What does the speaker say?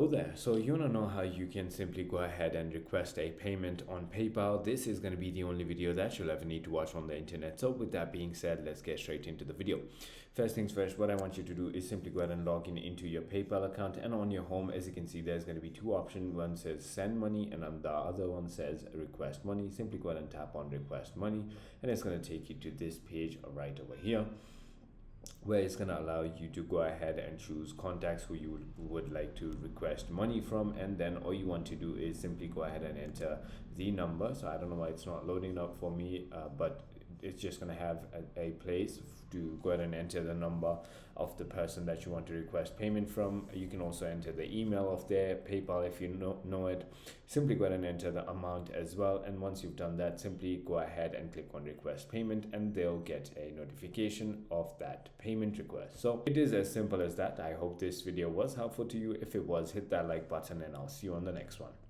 there. So you want to know how you can simply go ahead and request a payment on PayPal. This is going to be the only video that you'll ever need to watch on the internet. So with that being said, let's get straight into the video. First things first, what I want you to do is simply go ahead and log in into your PayPal account, and on your home, as you can see, there's going to be two options. One says send money and the other one says request money. Simply go ahead and tap on request money, and it's going to take you to this page right over here, where it's going to allow you to go ahead and choose contacts who you would like to request money from. And then all you want to do is simply go ahead and enter the number. So I don't know why it's not loading up for me, but it's just going to have a place to go ahead and enter the number of the person that you want to request payment from. You can also enter the email of their PayPal if you know it. Simply go ahead and enter the amount as well, and once you've done that, simply go ahead and click on request payment, and they'll get a notification of that payment request. So it is as simple as that. I hope this video was helpful to you. If it was, hit that like button, and I'll see you on the next one.